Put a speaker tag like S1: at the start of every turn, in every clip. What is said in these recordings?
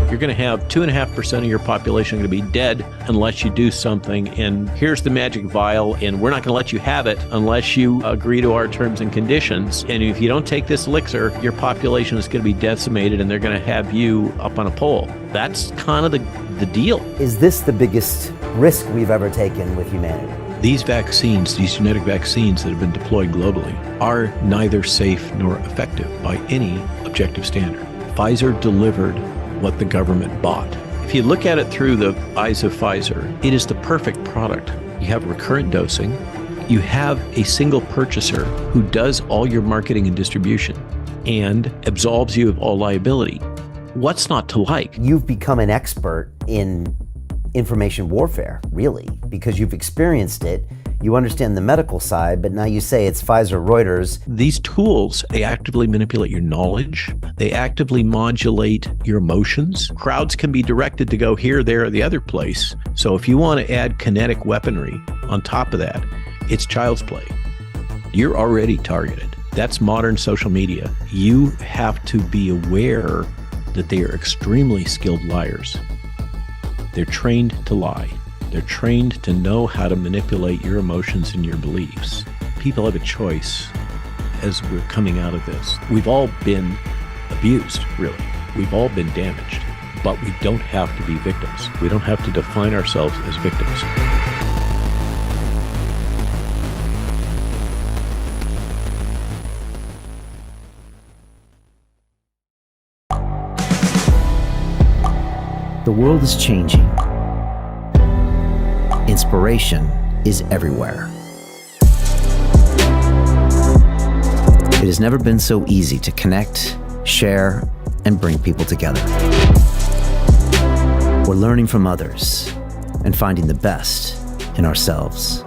S1: You're going to have 2.5% of your population going to be dead unless you do something. And here's the magic vial, and we're not going to let you have it unless you agree to our terms and conditions. And if you don't take this elixir, your population is going to be decimated, and they're going to have you up on a pole. That's kind of the deal.
S2: Is this the biggest risk we've ever taken with humanity?
S1: These vaccines, these genetic vaccines that have been deployed globally, are neither safe nor effective by any objective standard. Pfizer delivered what the government bought. If you look at it through the eyes of Pfizer, it is the perfect product. You have recurrent dosing. You have a single purchaser who does all your marketing and distribution and absolves you of all liability. What's not to like?
S2: You've become an expert in information warfare, really, because you've experienced it. You understand the medical side, but now you say it's Pfizer, Reuters.
S1: These tools, they actively manipulate your knowledge. They actively modulate your emotions. Crowds can be directed to go here, there, or the other place. So if you want to add kinetic weaponry on top of that, it's child's play. You're already targeted. That's modern social media. You have to be aware that they are extremely skilled liars. They're trained to lie. They're trained to know how to manipulate your emotions and your beliefs. People have a choice as we're coming out of this. We've all been abused, really. We've all been damaged, but we don't have to be victims. We don't have to define ourselves as victims.
S2: The world is changing. Inspiration is everywhere. It has never been so easy to connect, share, and bring people together. We're learning from others and finding the best in ourselves.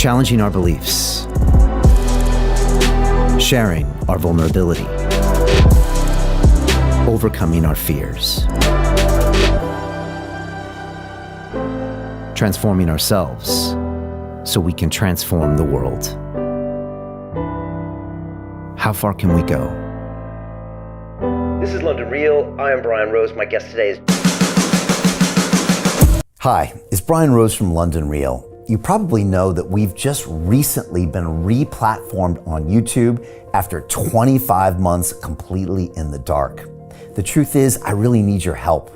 S2: Challenging our beliefs. Sharing our vulnerability. Overcoming our fears. Transforming ourselves so we can transform the world. How far can we go? This is London Real. I am Brian Rose. My guest today is... Hi, it's Brian Rose from London Real. You probably know that we've just recently been re-platformed on YouTube after 25 months completely in the dark. The truth is, I really need your help.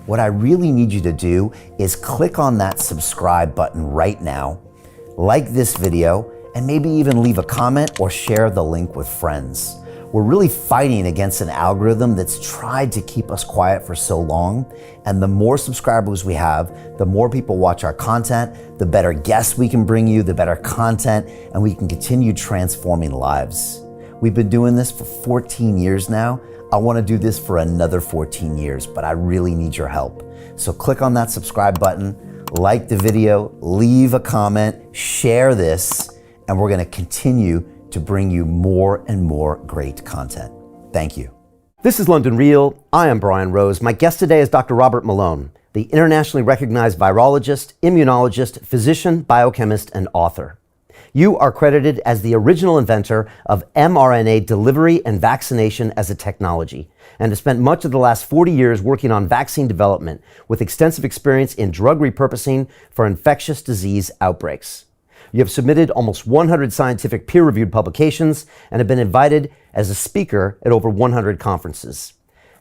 S2: What I really need you to do is click on that subscribe button right now, like this video, and maybe even leave a comment or share the link with friends. We're really fighting against an algorithm that's tried to keep us quiet for so long, and the more subscribers we have, the more people watch our content, the better guests we can bring you, the better content, and we can continue transforming lives. We've been doing this for 14 years now. I want to do this for another 14 years, but I really need your help. So click on that subscribe button, like the video, leave a comment, share this, and we're going to continue to bring you more and more great content. Thank you. This is London Real. I am Brian Rose. My guest today is Dr. Robert Malone, the internationally recognized virologist, immunologist, physician, biochemist, and author. You are credited as the original inventor of mRNA delivery and vaccination as a technology, and have spent much of the last 40 years working on vaccine development with extensive experience in drug repurposing for infectious disease outbreaks. You have submitted almost 100 scientific peer-reviewed publications and have been invited as a speaker at over 100 conferences.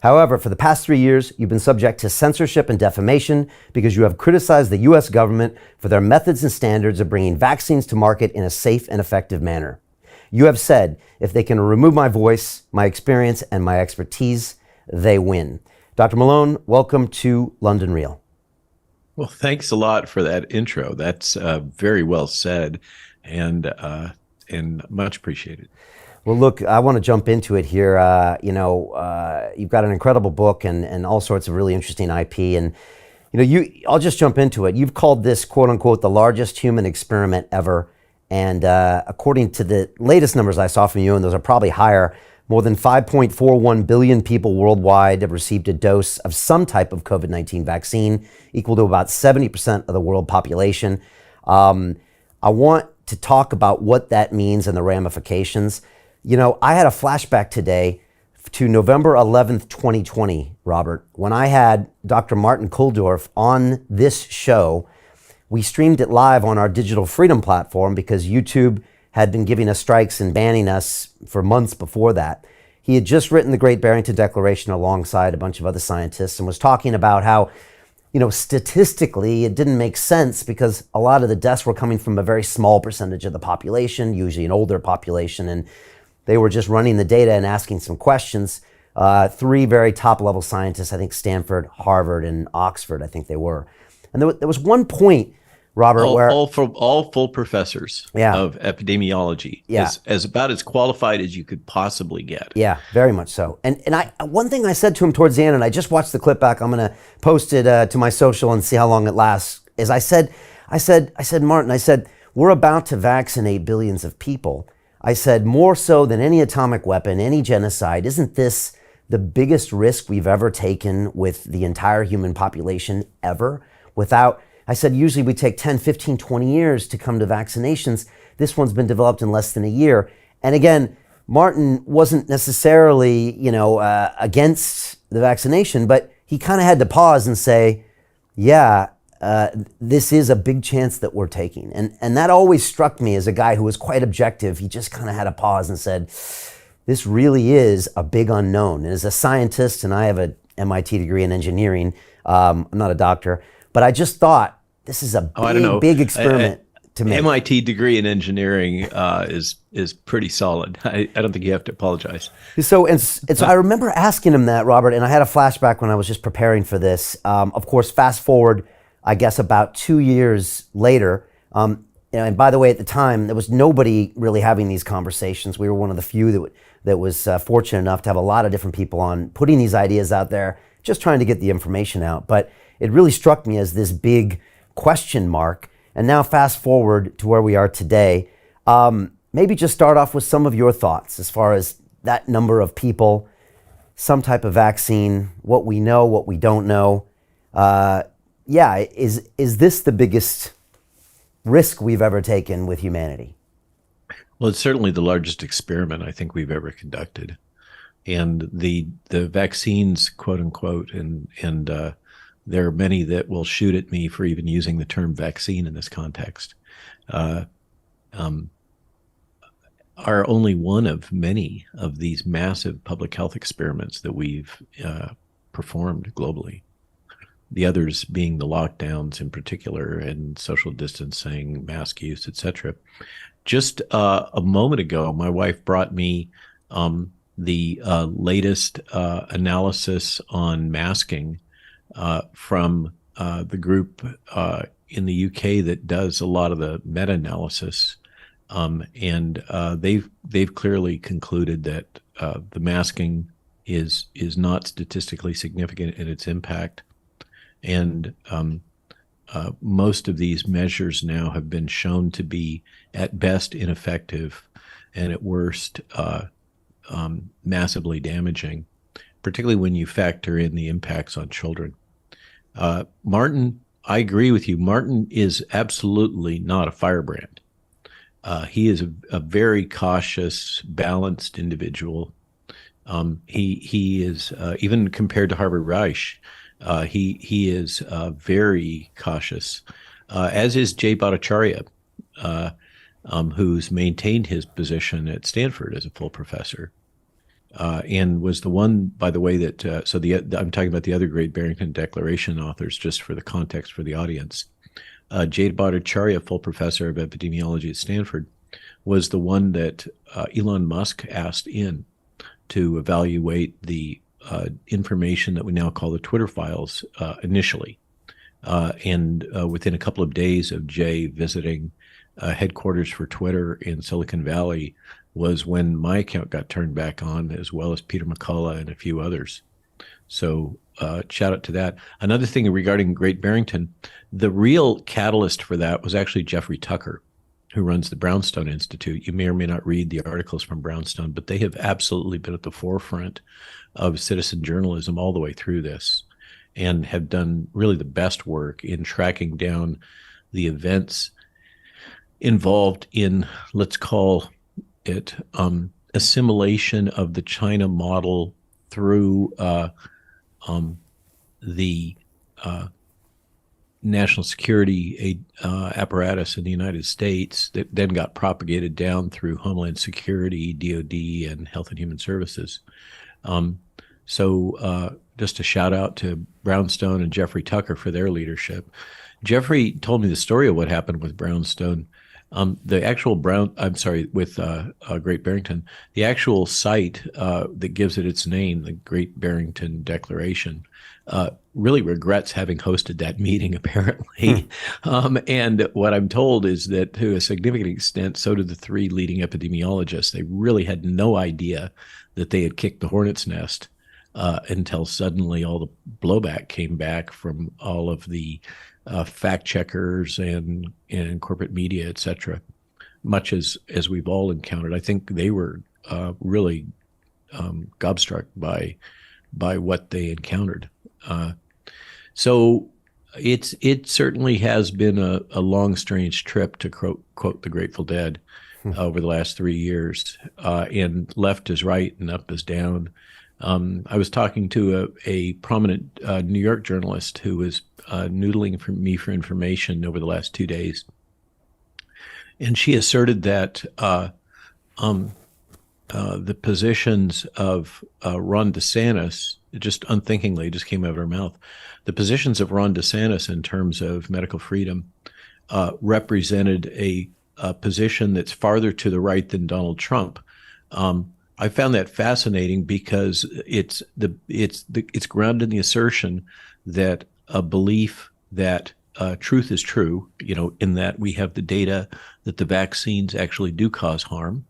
S2: However, for the past 3 years, you've been subject to censorship and defamation because you have criticized the U.S. government for their methods and standards of bringing vaccines to market in a safe and effective manner. You have said, if they can remove my voice, my experience, and my expertise, they win. Dr. Malone, welcome to London Real.
S1: Well, thanks a lot for that intro. That's very well said and much appreciated.
S2: Well, look, I want to jump into it here. You've got an incredible book and all sorts of really interesting IP. And, I'll just jump into it. You've called this, quote unquote, the largest human experiment ever. And according to the latest numbers I saw from you, and those are probably higher, more than 5.41 billion people worldwide have received a dose of some type of COVID-19 vaccine, equal to about 70% of the world population. I want to talk about what that means and the ramifications. I had a flashback today to November 11th, 2020, Robert, when I had Dr. Martin Kulldorff on this show. We streamed it live on our Digital Freedom platform because YouTube had been giving us strikes and banning us for months before that. He had just written the Great Barrington Declaration alongside a bunch of other scientists and was talking about how, statistically, it didn't make sense because a lot of the deaths were coming from a very small percentage of the population, usually an older population, and they were just running the data and asking some questions. Three very top-level scientists, I think Stanford, Harvard, and Oxford, I think they were. And there was one point, Robert, where
S1: all full professors of epidemiology, as about as qualified as you could possibly get.
S2: Yeah, very much so. And one thing I said to him towards the end, and I just watched the clip back. I'm going to post it to my social and see how long it lasts. Is I said, Martin, we're about to vaccinate billions of people. I said, more so than any atomic weapon, any genocide, isn't this the biggest risk we've ever taken with the entire human population ever? I said, usually we take 10, 15, 20 years to come to vaccinations. This one's been developed in less than a year. And again, Martin wasn't necessarily, against the vaccination, but he kind of had to pause and say, this is a big chance that we're taking. And that always struck me as a guy who was quite objective. He just kind of had to pause and said, this really is a big unknown. And as a scientist, and I have an MIT degree in engineering, I'm not a doctor, but I just thought this is a big experiment to make.
S1: MIT degree in engineering is pretty solid. I don't think you have to apologize.
S2: So I remember asking him that, Robert, and I had a flashback when I was just preparing for this. Of course, fast forward, I guess about 2 years later. And by the way, at the time, there was nobody really having these conversations. We were one of the few that was fortunate enough to have a lot of different people on putting these ideas out there, just trying to get the information out. But it really struck me as this big question mark. And now fast forward to where we are today. Maybe just start off with some of your thoughts as far as that number of people, some type of vaccine, what we know, what we don't know. Is this the biggest risk we've ever taken with humanity?
S1: Well, it's certainly the largest experiment I think we've ever conducted. And the vaccines, quote unquote, and there are many that will shoot at me for even using the term vaccine in this context, are only one of many of these massive public health experiments that we've performed globally. The others being the lockdowns in particular and social distancing, mask use, etc. Just a moment ago, my wife brought me the latest analysis on masking from the group in the UK that does a lot of the meta-analysis, and they've clearly concluded that the masking is not statistically significant in its impact, and most of these measures now have been shown to be at best ineffective and at worst massively damaging, particularly when you factor in the impacts on children. Martin, I agree with you. Martin is absolutely not a firebrand. He is a very cautious, balanced individual. He is, even compared to Harvard Reich, he is very cautious, as is Jay Bhattacharya, who's maintained his position at Stanford as a full professor. And was the one, by the way, that I'm talking about the other Great Barrington Declaration authors, just for the context for the audience. Jay Bhattacharya, full professor of epidemiology at Stanford, was the one that Elon Musk asked in to evaluate the information that we now call the Twitter files initially. And within a couple of days of Jay visiting headquarters for Twitter in Silicon Valley was when my account got turned back on, as well as Peter McCullough and a few others. So shout out to that. Another thing regarding Great Barrington, the real catalyst for that was actually Jeffrey Tucker, who runs the Brownstone Institute. You may or may not read the articles from Brownstone, but they have absolutely been at the forefront of citizen journalism all the way through this, and have done really the best work in tracking down the events involved in, let's call it, assimilation of the China model through the national security apparatus in the United States that then got propagated down through Homeland Security, DOD, and Health and Human Services. So just a shout out to Brownstone and Jeffrey Tucker for their leadership. Jeffrey told me the story of what happened with Brownstone. The actual with Great Barrington, the actual site that gives it its name, the Great Barrington Declaration, really regrets having hosted that meeting, apparently. And what I'm told is that to a significant extent, so did the three leading epidemiologists. They really had no idea that they had kicked the hornet's nest until suddenly all the blowback came back from all of the fact checkers and corporate media, et cetera, much as we've all encountered. I think they were really gobstruck by what they encountered. So it certainly has been a long, strange trip, to quote the Grateful Dead, over the last 3 years, and left is right and up is down. I was talking to a prominent New York journalist who was noodling for me for information over the last 2 days. And she asserted that the positions of Ron DeSantis, just unthinkingly, just came out of her mouth, the positions of Ron DeSantis in terms of medical freedom represented a position that's farther to the right than Donald Trump. I found that fascinating because it's grounded in the assertion that a belief that truth is true, in that we have the data that the vaccines actually do cause harm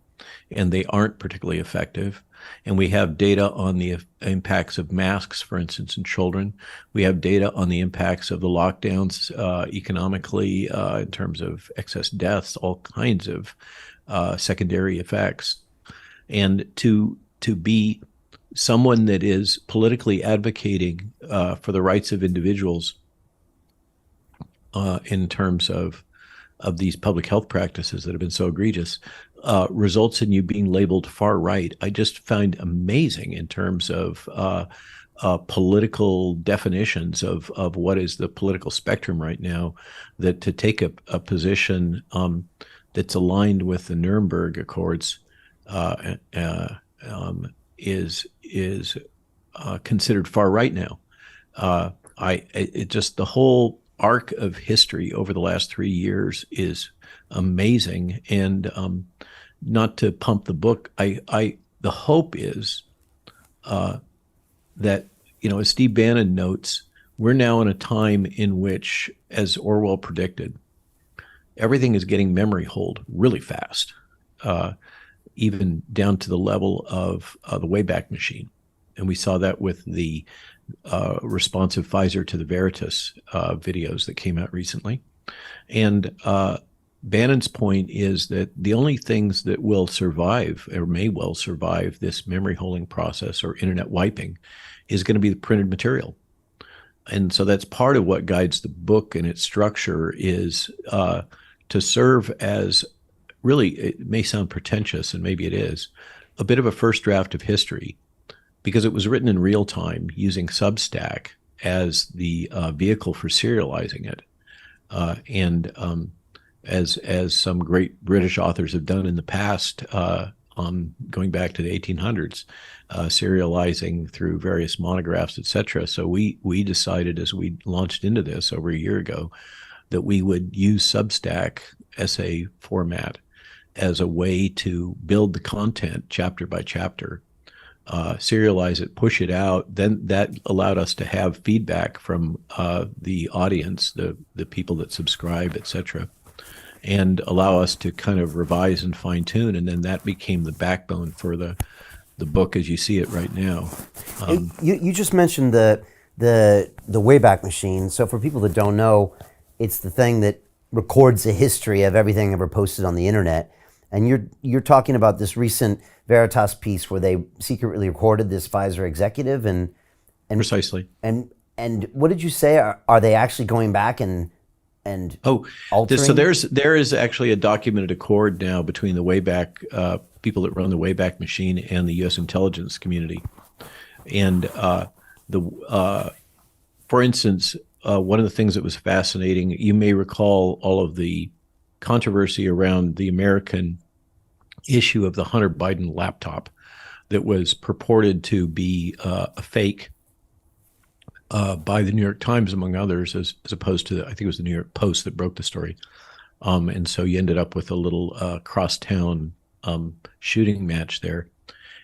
S1: and they aren't particularly effective. And we have data on the impacts of masks, for instance, in children. We have data on the impacts of the lockdowns economically in terms of excess deaths, all kinds of secondary effects. And to be someone that is politically advocating for the rights of individuals in terms of these public health practices that have been so egregious results in you being labeled far right. I just find amazing in terms of political definitions of what is the political spectrum right now, that to take a position that's aligned with the Nuremberg Accords is considered far right now. It just, the whole arc of history over the last 3 years is amazing. And not to pump the book, the hope is that, as Steve Bannon notes, we're now in a time in which, as Orwell predicted, everything is getting memory hold really fast, even down to the level of the Wayback Machine. And we saw that with the responsive Pfizer to the Veritas videos that came out recently. And Bannon's point is that the only things that will survive, or may well survive, this memory holding process or internet wiping is going to be the printed material. And so that's part of what guides the book and its structure, is to serve as, really, it may sound pretentious, and maybe it is, a bit of a first draft of history, because it was written in real time using Substack as the vehicle for serializing it. And as some great British authors have done in the past, going back to the 1800s, serializing through various monographs, et cetera. So we decided, as we launched into this over a year ago, that we would use Substack essay format as a way to build the content chapter by chapter, serialize it, push it out. Then that allowed us to have feedback from the audience, the people that subscribe, et cetera, and allow us to kind of revise and fine tune. And then that became the backbone for the book as you see it right now.
S2: You just mentioned the Wayback Machine. So for people that don't know, it's the thing that records the history of everything ever posted on the internet. And you're talking about this recent Veritas piece where they secretly recorded this Pfizer executive and
S1: Precisely.
S2: And what did you say? Are they actually going back and altering?
S1: So there is actually a documented accord now between the Wayback people that run the Wayback Machine and the U.S. intelligence community, And the for instance, one of the things that was fascinating, you may recall all of the controversy around the American issue of the Hunter Biden laptop that was purported to be a fake by the New York Times, among others, as opposed to, I think it was the New York Post that broke the story. And so you ended up with a little crosstown shooting match there.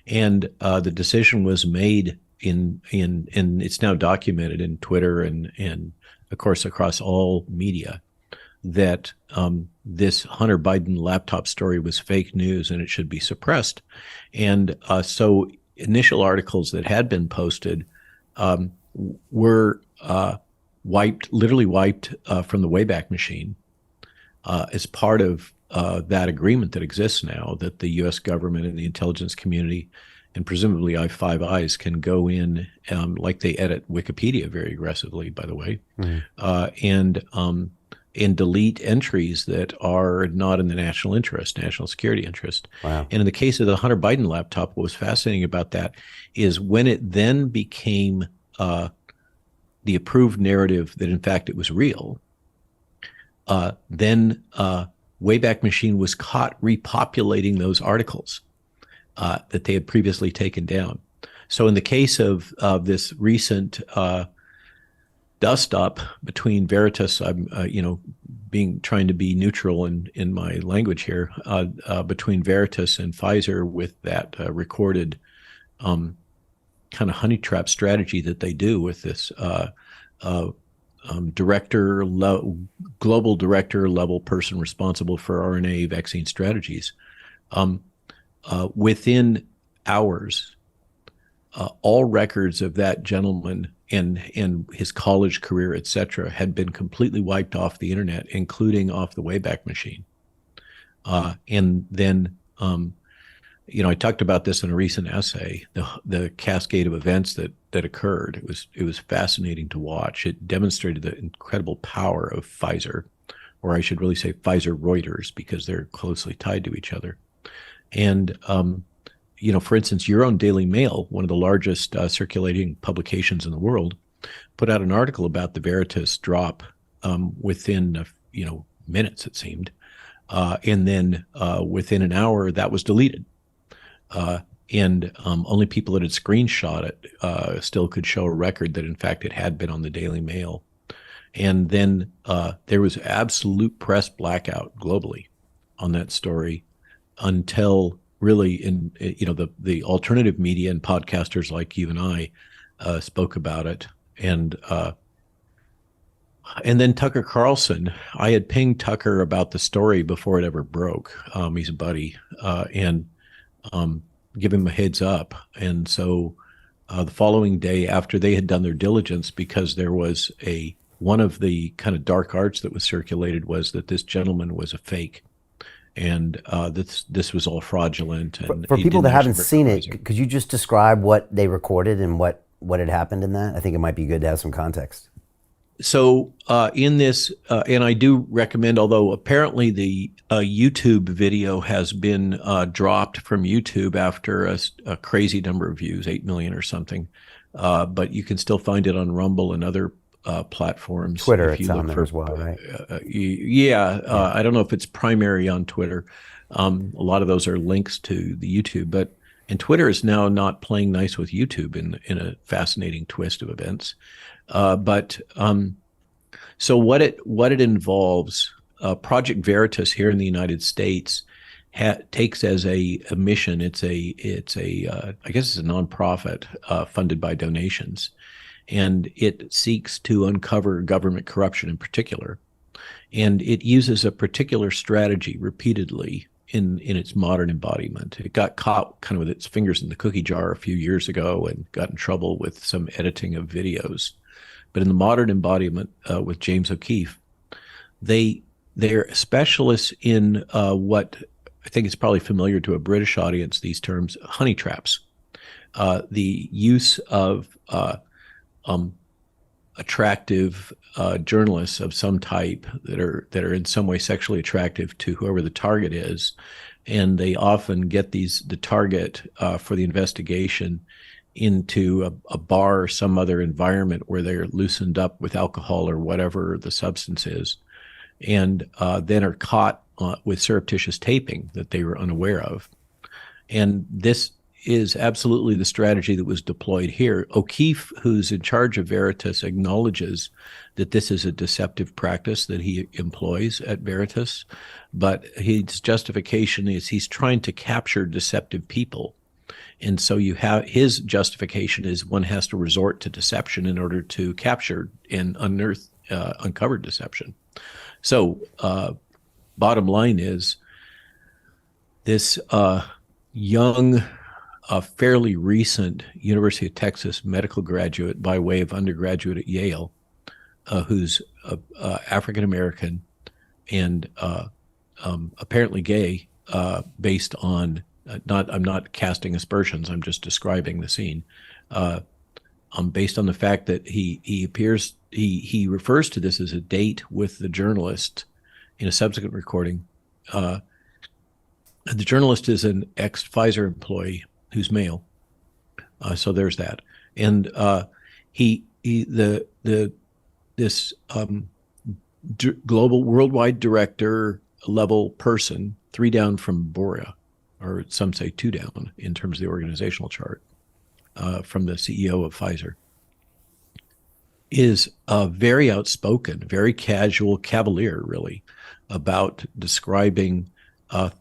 S1: And the decision was made and it's now documented in Twitter and of course across all media that this Hunter Biden laptop story was fake news and it should be suppressed. And so initial articles that had been posted were literally wiped from the Wayback Machine as part of that agreement that exists now, that the U.S. government and the intelligence community and presumably Five Eyes can go in, like they edit Wikipedia very aggressively, by the way, and delete entries that are not in the national security interest.
S2: Wow.
S1: And in the case of the Hunter Biden laptop, what was fascinating about that is when it then became the approved narrative that in fact it was real, then Wayback Machine was caught repopulating those articles that they had previously taken down. So in the case of this recent dust up between Veritas, I'm trying to be neutral in my language here, between Veritas and Pfizer with that recorded kind of honey trap strategy that they do with this global director level person responsible for RNA vaccine strategies. Within hours, all records of that gentleman and his college career, et cetera, had been completely wiped off the internet, including off the Wayback Machine. And then, I talked about this in a recent essay, the cascade of events that occurred. It was fascinating to watch. It demonstrated the incredible power of Pfizer, or I should really say Pfizer Reuters, because they're closely tied to each other. And for instance, your own Daily Mail, one of the largest circulating publications in the world, put out an article about the Veritas drop within minutes, it seemed, and then within an hour that was deleted, and only people that had screenshot it still could show a record that in fact it had been on the Daily Mail. And then there was absolute press blackout globally on that story until really the alternative media and podcasters like you and I spoke about it. And then Tucker Carlson, I had pinged Tucker about the story before it ever broke. He's a buddy, and give him a heads up. And so the following day, after they had done their diligence, because there was one of the kind of dark arts that was circulated was that this gentleman was a fake. And this was all fraudulent. And
S2: for people that haven't seen it, could you just describe what they recorded and what had happened in that? I think it might be good to have some context. So in this, and I do recommend, although apparently the YouTube video has been dropped from YouTube after a crazy number of views, 8 million or something, but you can still find it on Rumble and other platforms. Twitter, it's on there as well, right?
S1: I don't know if it's primary on Twitter. A lot of those are links to the YouTube, and Twitter is now not playing nice with YouTube in a fascinating twist of events. So what it involves, Project Veritas here in the United States takes as a mission. It's a I guess it's a nonprofit funded by donations. And it seeks to uncover government corruption in particular. And it uses a particular strategy repeatedly in its modern embodiment. It got caught kind of with its fingers in the cookie jar a few years ago and got in trouble with some editing of videos. But in the modern embodiment with James O'Keefe, they're specialists in what I think is probably familiar to a British audience, these terms, honey traps. The use of attractive journalists of some type that are in some way sexually attractive to whoever the target is, and they often get the target for the investigation into a bar or some other environment where they're loosened up with alcohol or whatever the substance is, and then are caught with surreptitious taping that they were unaware of. And this is absolutely the strategy that was deployed here. O'Keefe, who's in charge of Veritas, acknowledges that this is a deceptive practice that he employs at Veritas, but his justification is he's trying to capture deceptive people. And so you have his justification is one has to resort to deception in order to capture and uncover deception. So bottom line is this young, fairly recent University of Texas medical graduate by way of undergraduate at Yale, who's African American and apparently gay, based on I'm not casting aspersions. I'm just describing the scene. Based on the fact that he appears he refers to this as a date with the journalist in a subsequent recording. The journalist is an ex-Pfizer employee who's male, so there's that. And this global worldwide director level person, 3 down from Boria, or some say 2 down in terms of the organizational chart, from the CEO of Pfizer, is very outspoken, very casual, cavalier, really, about describing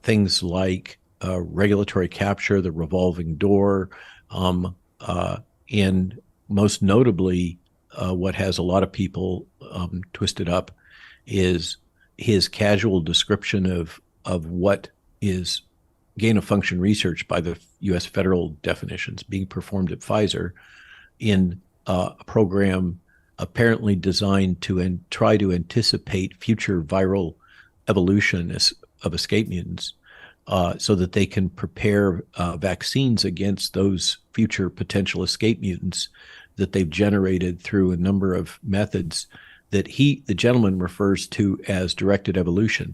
S1: things like regulatory capture, the revolving door, and most notably, what has a lot of people twisted up is his casual description of what is gain-of-function research by the U.S. federal definitions being performed at Pfizer in a program apparently designed to try to anticipate future viral evolution of escape mutants, so that they can prepare vaccines against those future potential escape mutants that they've generated through a number of methods that the gentleman refers to as directed evolution.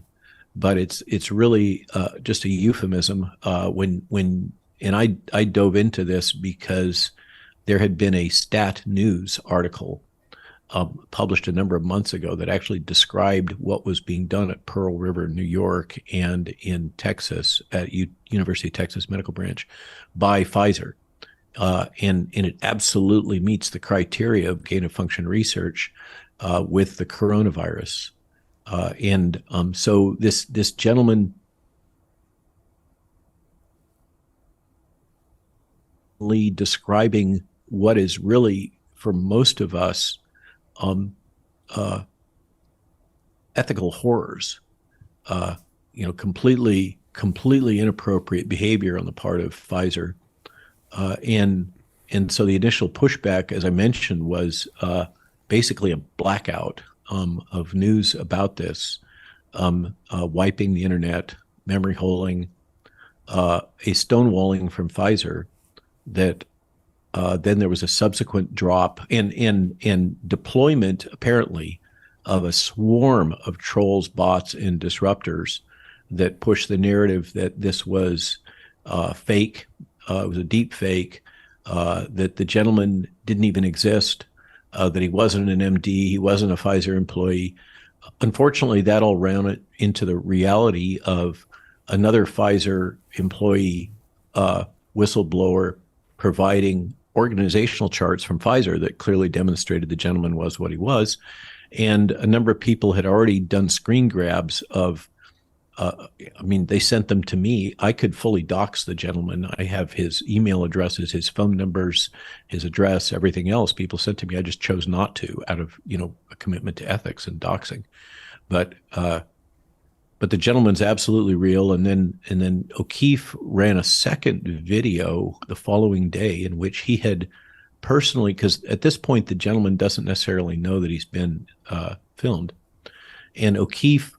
S1: But it's really just a euphemism. I dove into this because there had been a Stat News article published a number of months ago that actually described what was being done at Pearl River, New York, and in Texas at University of Texas Medical Branch by Pfizer. And it absolutely meets the criteria of gain-of-function research with the coronavirus. So this gentleman describing what is really, for most of us, ethical horrors, completely inappropriate behavior on the part of Pfizer, and so the initial pushback, as I mentioned, was basically a blackout of news about this, wiping the internet, memory holing, a stonewalling from Pfizer that then there was a subsequent drop and deployment, apparently, of a swarm of trolls, bots, and disruptors that pushed the narrative that this was fake, it was a deep fake, that the gentleman didn't even exist, that he wasn't an MD, he wasn't a Pfizer employee. Unfortunately, that all ran into the reality of another Pfizer employee, whistleblower, providing organizational charts from Pfizer that clearly demonstrated the gentleman was what he was. And a number of people had already done screen grabs of, they sent them to me. I could fully dox the gentleman. I have his email addresses, his phone numbers, his address, everything else. People sent to me. I just chose not to out of, a commitment to ethics and doxing. But the gentleman's absolutely real. And then O'Keefe ran a second video the following day in which he had personally, because at this point the gentleman doesn't necessarily know that he's been filmed, and O'Keefe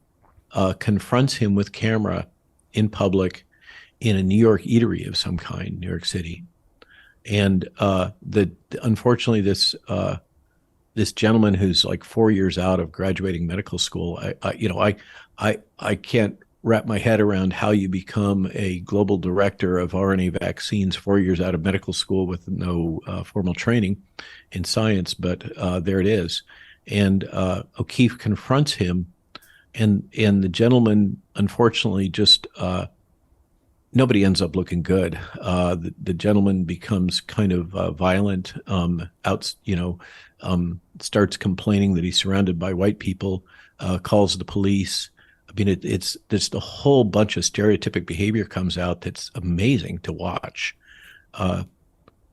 S1: confronts him with camera in public in a New York eatery of some kind, New York City, and unfortunately this gentleman who's like 4 years out of graduating medical school, I can't wrap my head around how you become a global director of RNA vaccines 4 years out of medical school with no formal training in science, but there it is. And O'Keefe confronts him, and the gentleman, unfortunately, just nobody ends up looking good. The gentleman becomes kind of violent, starts complaining that he's surrounded by white people, calls the police. I mean, it's just a whole bunch of stereotypic behavior comes out that's amazing to watch. And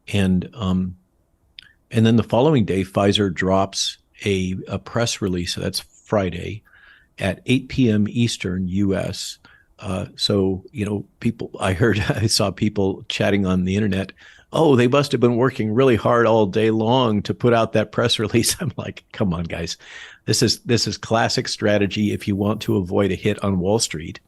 S1: then the following day, Pfizer drops a press release. That's Friday at 8 p.m. Eastern U.S. So, I saw people chatting on the internet. Oh, they must have been working really hard all day long to put out that press release. I'm like, come on, guys. This is classic strategy if you want to avoid a hit on Wall Street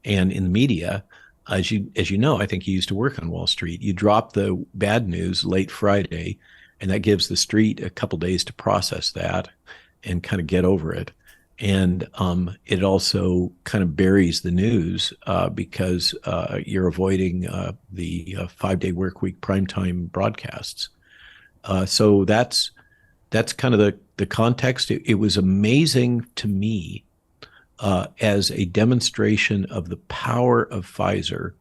S1: and in the media. As you know, I think you used to work on Wall Street. You drop the bad news late Friday, and that gives the street a couple days to process that and kind of get over it. And it also kind of buries the news because you're avoiding the 5-day work week primetime broadcasts. So that's kind of the context. It was amazing to me as a demonstration of the power of Pfizer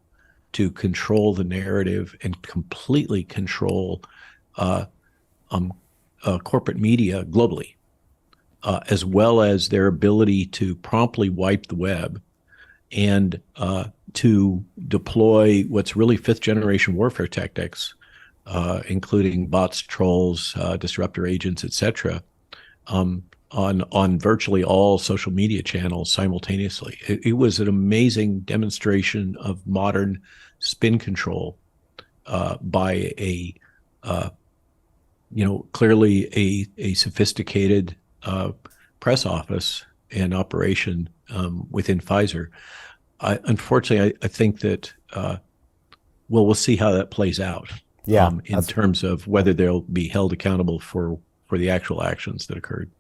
S1: to control the narrative and completely control corporate media globally. As well as their ability to promptly wipe the web and to deploy what's really fifth-generation warfare tactics, including bots, trolls, disruptor agents, etc., on virtually all social media channels simultaneously. It was an amazing demonstration of modern spin control by clearly a sophisticated press office and operation within Pfizer. Unfortunately, I think that we'll see how that plays out.
S2: Yeah,
S1: in terms of whether they'll be held accountable for the actual actions that occurred.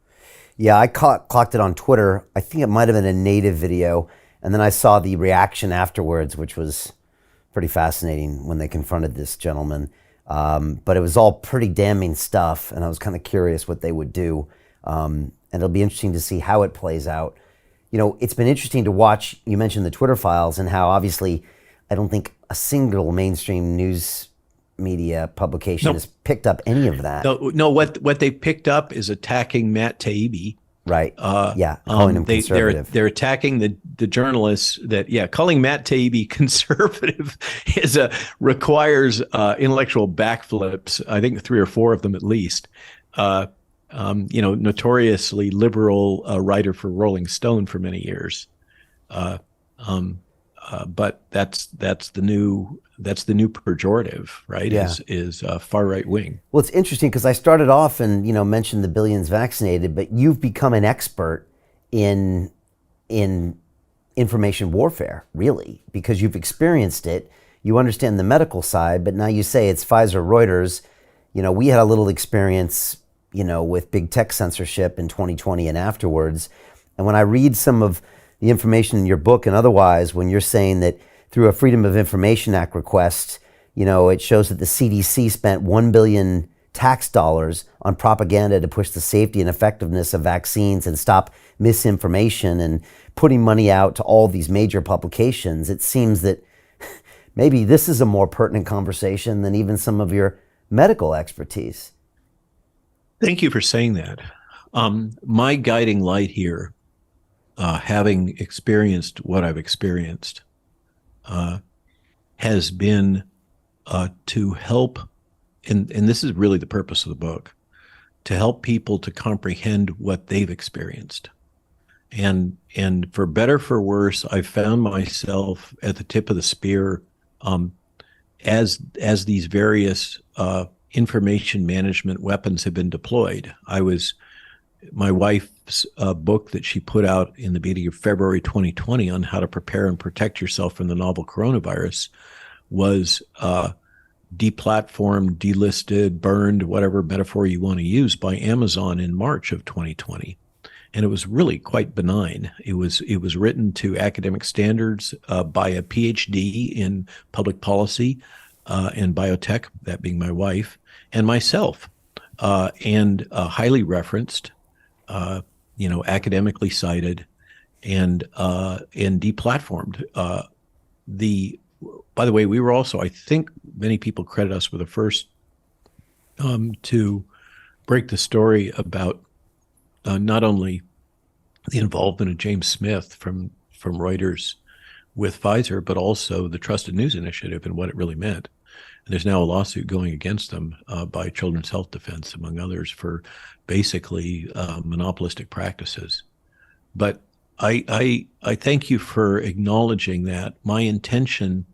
S2: Yeah, I clocked it on Twitter. I think it might have been a native video, and then I saw the reaction afterwards, which was pretty fascinating when they confronted this gentleman. But it was all pretty damning stuff, and I was kind of curious what they would do. And it'll be interesting to see how it plays out. It's been interesting to watch. You mentioned the Twitter files and how obviously I don't think a single mainstream news media publication has picked up any of that.
S1: No. What they picked up is attacking Matt Taibbi.
S2: Right. Calling him conservative.
S1: They're attacking the journalists calling Matt Taibbi conservative requires intellectual backflips. I think 3 or 4 of them at least. Notoriously liberal writer for Rolling Stone for many years. But that's the new pejorative, right?
S2: Yeah.
S1: Is far right wing.
S2: Well, it's interesting because I started off and mentioned the billions vaccinated, but you've become an expert in information warfare, really, because you've experienced it. You understand the medical side, but now you say it's Pfizer, Reuters. We had a little experience, with big tech censorship in 2020 and afterwards. And when I read some of the information in your book and otherwise, when you're saying that through a Freedom of Information Act request, it shows that the CDC spent $1 billion tax dollars on propaganda to push the safety and effectiveness of vaccines and stop misinformation and putting money out to all these major publications. It seems that maybe this is a more pertinent conversation than even some of your medical expertise.
S1: Thank you for saying that. My guiding light here, having experienced what I've experienced, has been to help, and this is really the purpose of the book, to help people to comprehend what they've experienced. And for better, for worse, I've found myself at the tip of the spear as these various information management weapons have been deployed. My wife's book that she put out in the beginning of February 2020 on how to prepare and protect yourself from the novel coronavirus was deplatformed, delisted, burned, whatever metaphor you want to use, by Amazon in March of 2020. and it was really quite benign. It was written to academic standards by a PhD in public policy and biotech, that being my wife, and myself, and highly referenced, academically cited, and deplatformed. By the way, we were also, I think, many people credit us with the first to break the story about not only the involvement of James Smith from Reuters with Pfizer, but also the Trusted News Initiative and what it really meant. And there's now a lawsuit going against them by Children's Health Defense, among others, for basically monopolistic practices. But I thank you for acknowledging that. My intention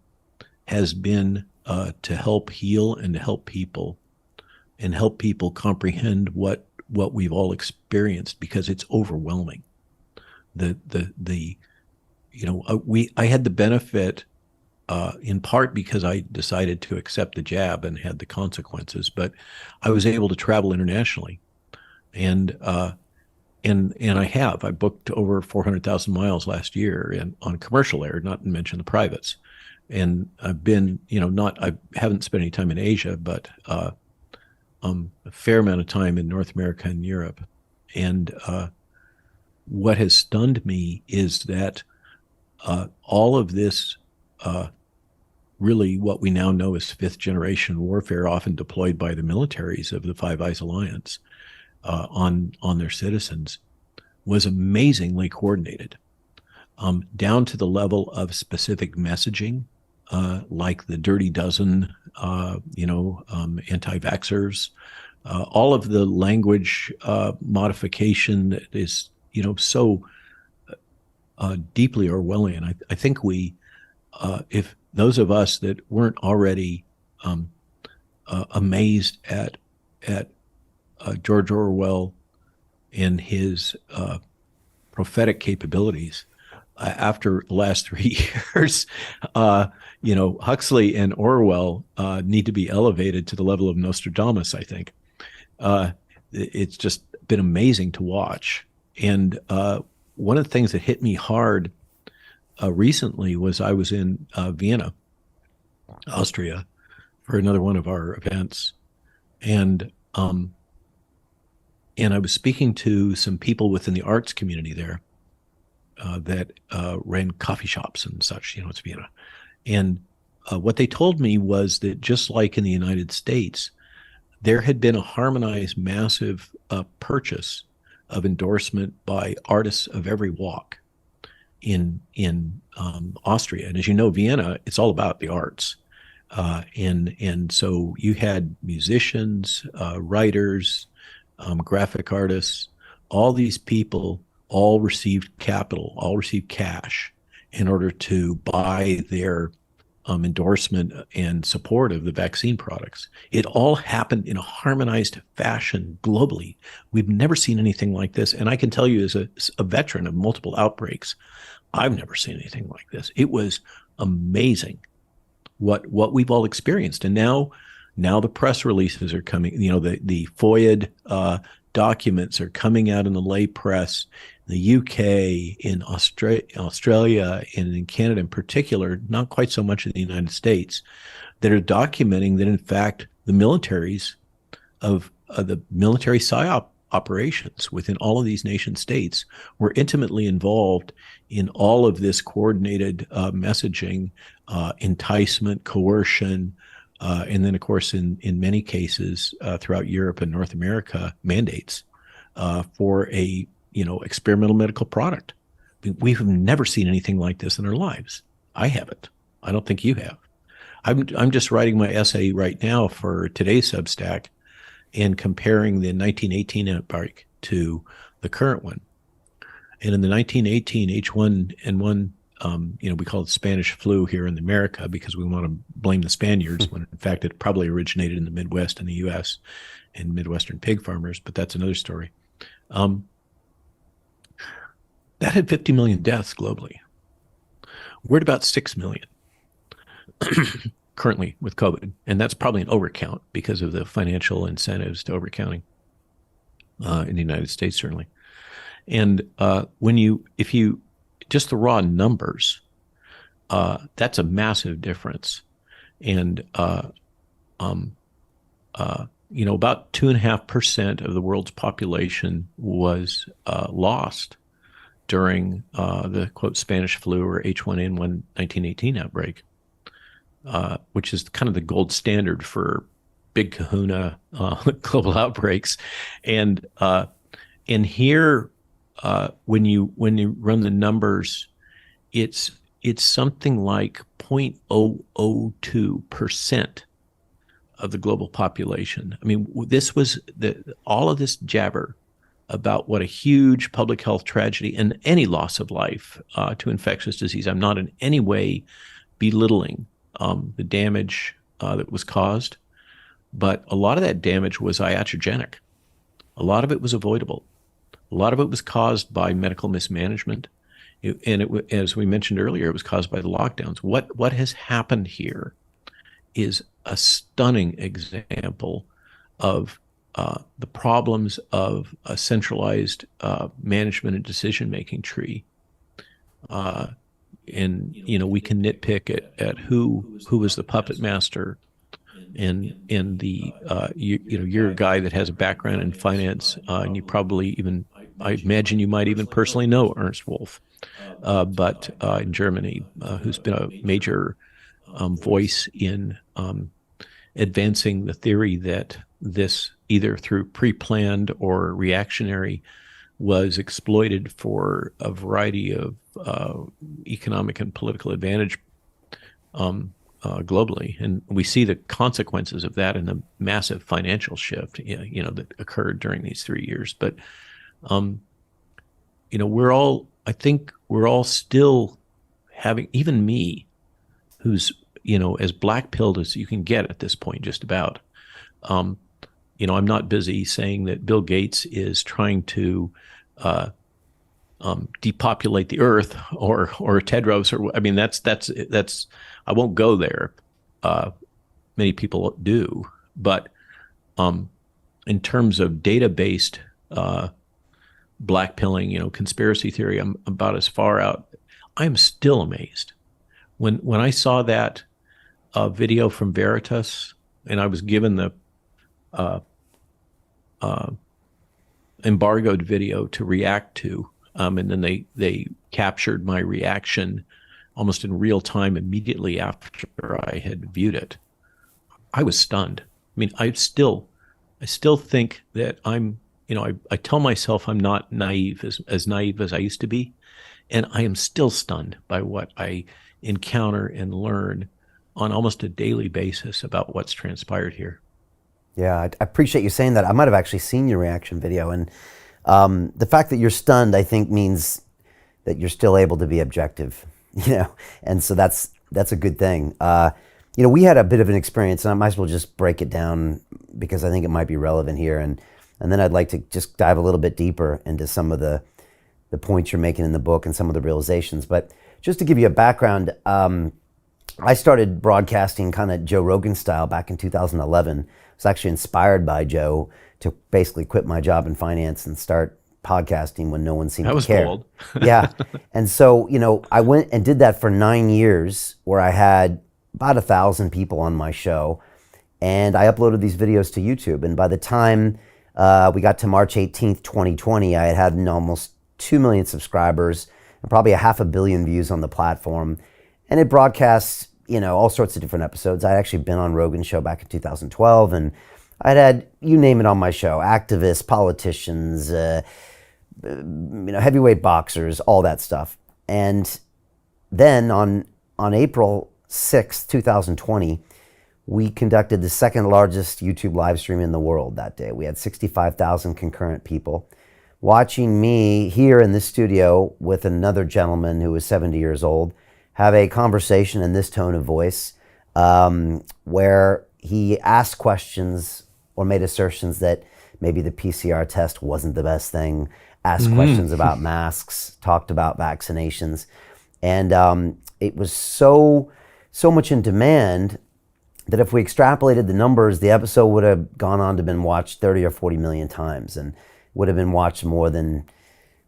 S1: has been to help heal and to help people, and help people comprehend what we've all experienced, because it's overwhelming. I had the benefit, in part because I decided to accept the jab and had the consequences, but I was able to travel internationally, and I booked over 400,000 miles last year on commercial air, not to mention the privates. And I've been, I haven't spent any time in Asia, but a fair amount of time in North America and Europe. And what has stunned me is that all of this, really what we now know as fifth generation warfare, often deployed by the militaries of the Five Eyes Alliance on their citizens, was amazingly coordinated, down to the level of specific messaging, like the Dirty Dozen, anti-vaxxers, all of the language modification that is, so deeply Orwellian. I think if those of us that weren't already amazed at George Orwell and his prophetic capabilities, after the last 3 years, Huxley and Orwell need to be elevated to the level of Nostradamus, I think. It's just been amazing to watch. And one of the things that hit me hard recently was I was in Vienna, Austria, for another one of our events. And I was speaking to some people within the arts community there that ran coffee shops and such, it's Vienna. And what they told me was that just like in the United States, there had been a harmonized massive purchase of endorsement by artists of every walk in Austria. And as you know, Vienna, it's all about the arts. And so you had musicians, writers, graphic artists, all these people all received capital, all received cash in order to buy their endorsement and support of the vaccine products. It all happened in a harmonized fashion globally. We've never seen anything like this. And I can tell you, as a veteran of multiple outbreaks, I've never seen anything like this. It was amazing what we've all experienced. And now the press releases are coming, the FOIA documents are coming out in the lay press, in the UK, in Australia, and in Canada in particular, not quite so much in the United States, that are documenting that, in fact, the militaries of the military PSYOP operations within all of these nation states were intimately involved in all of this coordinated messaging, enticement, coercion, and then, of course, in many cases throughout Europe and North America, mandates for a experimental medical product. We've never seen anything like this in our lives. I haven't. I don't think you have. I'm just writing my essay right now for today's Substack and comparing the 1918 outbreak to the current one. And in the 1918 H1N1, we call it Spanish flu here in America because we want to blame the Spaniards when in fact it probably originated in the Midwest in the U.S. and Midwestern pig farmers, but that's another story. That had 50 million deaths globally. We're at about 6 million currently with COVID, and that's probably an overcount because of the financial incentives to overcounting in the United States, certainly. And if you just the raw numbers, that's a massive difference. And about 2.5% of the world's population was lost during the quote Spanish flu or H1N1 1918 outbreak, which is kind of the gold standard for big kahuna global outbreaks. And here, when you run the numbers, it's something like 0.002% of the global population. I mean, this was all of this jabber about what a huge public health tragedy and any loss of life to infectious disease. I'm not in any way belittling the damage that was caused, but a lot of that damage was iatrogenic. A lot of it was avoidable. A lot of it was caused by medical mismanagement. As we mentioned earlier, it was caused by the lockdowns. What has happened here is a stunning example of the problems of a centralized management and decision-making tree. And we can nitpick at who was the puppet master, and you're a guy that has a background in finance, and you probably even, I imagine you might even personally know Ernst Wolf, but in Germany, who's been a major voice in advancing the theory that this, either through pre-planned or reactionary, was exploited for a variety of economic and political advantage globally. And we see the consequences of that in the massive financial shift, that occurred during these 3 years. But, I think we're all still having, even me, who's, as black-pilled as you can get at this point, just about, I'm not busy saying that Bill Gates is trying to depopulate the earth or Tedros, that's I won't go there. Many people do, but in terms of data-based blackpilling, conspiracy theory, I'm about as far out. I'm still amazed when I saw that video from Veritas, and I was given the embargoed video to react to, and then they captured my reaction almost in real time immediately after I had viewed it. I was stunned. I mean, I still think that I'm, I tell myself I'm not naive, as naive as I used to be, and I am still stunned by what I encounter and learn on almost a daily basis about what's transpired here.
S2: Yeah, I appreciate you saying that. I might have actually seen your reaction video, and the fact that you're stunned, I think, means that you're still able to be objective, and so that's a good thing. We had a bit of an experience, and I might as well just break it down because I think it might be relevant here, and then I'd like to just dive a little bit deeper into some of the points you're making in the book and some of the realizations. But just to give you a background, I started broadcasting kind of Joe Rogan style back in 2011. I was actually inspired by Joe to basically quit my job in finance and start podcasting when no one seemed to care. That was bold. Yeah. And so, I went and did that for 9 years, where I had about 1,000 people on my show, and I uploaded these videos to YouTube. And by the time we got to March 18th, 2020, I had almost 2 million subscribers and probably 500 million views on the platform. And it broadcasts, all sorts of different episodes. I'd actually been on Rogan's show back in 2012, and I'd had, you name it, on my show: activists, politicians, heavyweight boxers, all that stuff. And then on April 6th, 2020, we conducted the second largest YouTube live stream in the world that day. We had 65,000 concurrent people watching me here in this studio with another gentleman who was 70 years old have a conversation in this tone of voice, where he asked questions or made assertions that maybe the PCR test wasn't the best thing, asked questions about masks, talked about vaccinations. And it was so much in demand that if we extrapolated the numbers, the episode would have gone on to been watched 30 or 40 million times, and would have been watched more than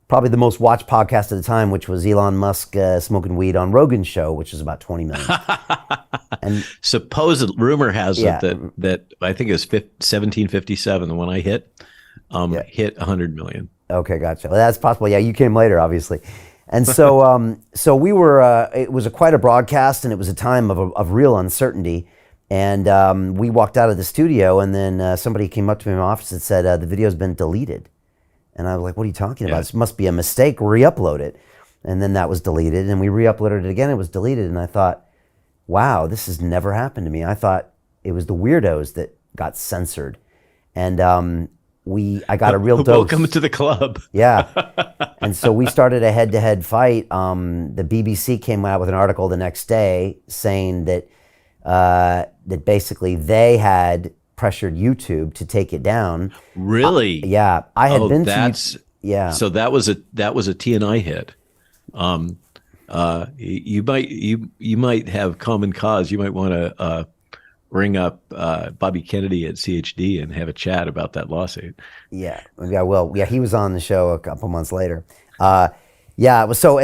S2: probably the most watched podcast at the time, which was Elon Musk smoking weed on Rogan's show, which was about 20 million. And
S1: supposed rumor has
S2: Yeah.
S1: it that I think it was 1757 the one I hit hit 100 million.
S2: Okay, gotcha. Well, that's possible. Yeah, you came later, obviously. And so, so we were. It was quite a broadcast, and it was a time of real uncertainty. And we walked out of the studio, and then somebody came up to me in my office and said, "The video's been deleted." And I was like, "What are you talking about? This must be a mistake. Re-upload it." And then that was deleted, and we re-uploaded it again. It was deleted, and I thought, "Wow, this has never happened to me." I thought it was the weirdos that got censored, and I got a real dose.
S1: Welcome to the club.
S2: Yeah. And so we started a head-to-head fight. The BBC came out with an article the next day saying that that basically they had pressured YouTube to take it down.
S1: Really?
S2: Yeah. I had been
S1: to
S2: yeah.
S1: So that was a TNI hit. You might have common cause. You might want to ring up Bobby Kennedy at CHD and have a chat about that lawsuit.
S2: Yeah, maybe I will. Yeah, he was on the show a couple months later. Yeah, it was so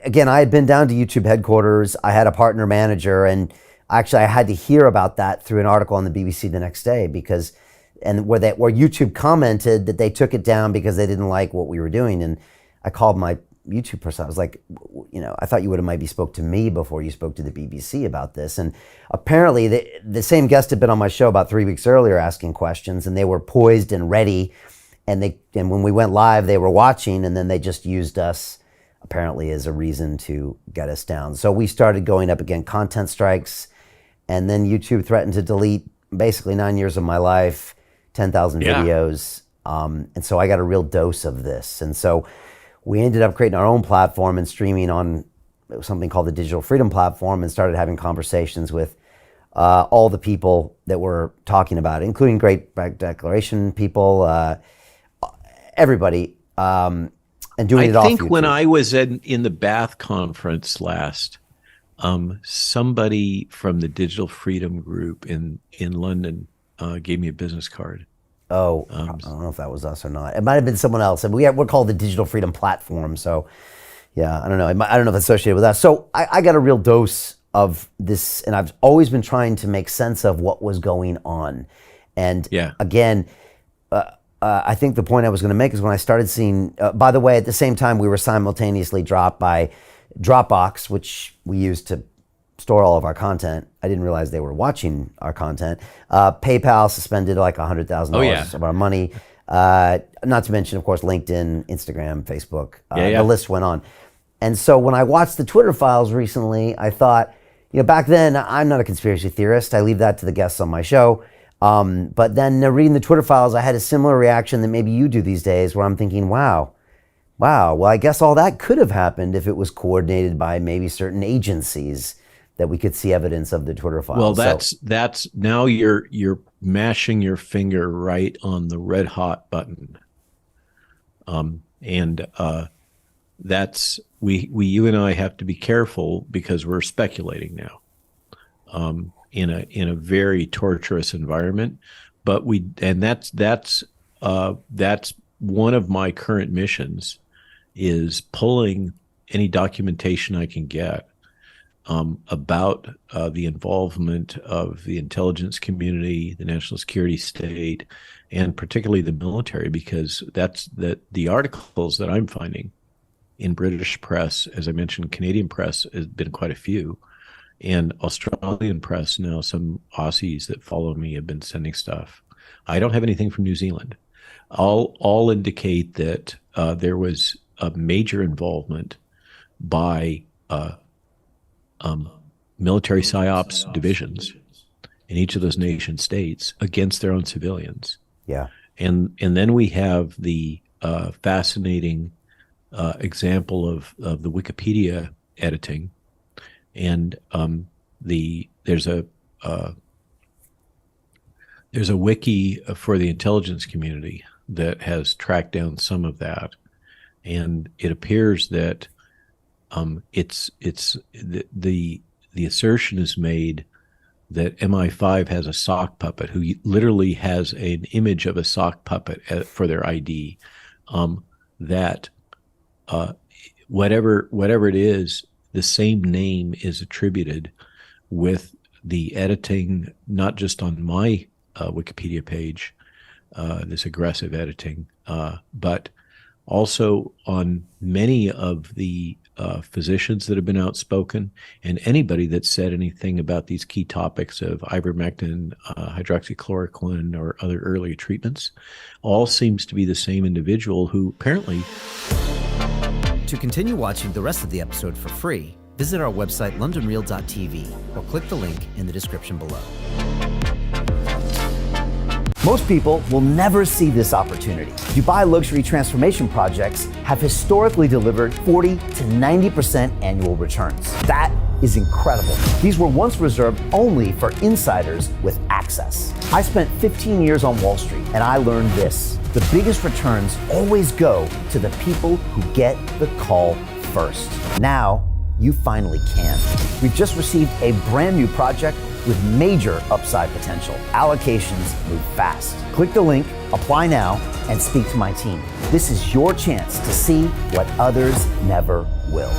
S2: again, I had been down to YouTube headquarters. I had a partner manager, and actually I had to hear about that through an article on the BBC the next day where YouTube commented that they took it down because they didn't like what we were doing. And I called my YouTube person. I was like, I thought you would have maybe spoke to me before you spoke to the BBC about this. And apparently the same guest had been on my show about 3 weeks earlier asking questions, and they were poised and ready. And when we went live, they were watching, and then they just used us apparently as a reason to get us down. So we started going up against content strikes, and then YouTube threatened to delete basically 9 years of my life, 10,000 videos. And so I got a real dose of this. And so we ended up creating our own platform and streaming on something called the Digital Freedom Platform, and started having conversations with all the people that were talking about it, including Great Declaration people, everybody, and doing it all. I
S1: think when I was in the Bath conference last, somebody from the Digital Freedom Group in London gave me a business card.
S2: Oh, I don't know if that was us or not. It might have been someone else. And we're called the Digital Freedom Platform. So, yeah, I don't know. I don't know if it's associated with us. So I got a real dose of this, and I've always been trying to make sense of what was going on. And again, I think the point I was going to make is when I started seeing, by the way, at the same time, we were simultaneously dropped by Dropbox, which we use to store all of our content. I didn't realize they were watching our content. PayPal suspended like $100,000 of our money. Not to mention, of course, LinkedIn, Instagram, Facebook. The list went on. And so when I watched the Twitter files recently, I thought, back then, I'm not a conspiracy theorist. I leave that to the guests on my show. But then reading the Twitter files, I had a similar reaction that maybe you do these days, where I'm thinking, wow, well, I guess all that could have happened if it was coordinated by maybe certain agencies that we could see evidence of the Twitter files.
S1: Well, that's now you're mashing your finger right on the red hot button. That's you and I have to be careful because we're speculating now, in a very torturous environment. But that's one of my current missions, is pulling any documentation I can get about the involvement of the intelligence community, the national security state, and particularly the military, because the articles that I'm finding in British press, as I mentioned, Canadian press has been quite a few, and Australian press now, some Aussies that follow me have been sending stuff. I don't have anything from New Zealand. All indicate that there was a major involvement by military psyops divisions in each of those nation states against their own civilians.
S2: Yeah. And
S1: then we have the fascinating example of the Wikipedia editing, and there's a wiki for the intelligence community that has tracked down some of that, and it appears that the assertion is made that MI5 has a sock puppet who literally has an image of a sock puppet for their ID, that whatever it is, the same name is attributed with the editing, not just on my Wikipedia page, this aggressive editing, but also on many of the physicians that have been outspoken and anybody that said anything about these key topics of ivermectin, hydroxychloroquine, or other early treatments. All seems to be the same individual who apparently...
S3: To continue watching the rest of the episode for free, visit our website londonreal.tv or click the link in the description below.
S2: Most people will never see this opportunity. Dubai luxury transformation projects have historically delivered 40 to 90% annual returns. That is incredible. These were once reserved only for insiders with access. I spent 15 years on Wall Street and I learned this: the biggest returns always go to the people who get the call first. Now, you finally can. We've just received a brand new project with major upside potential. Allocations move fast. Click the link, apply now, and speak to my team. This is your chance to see what others never will.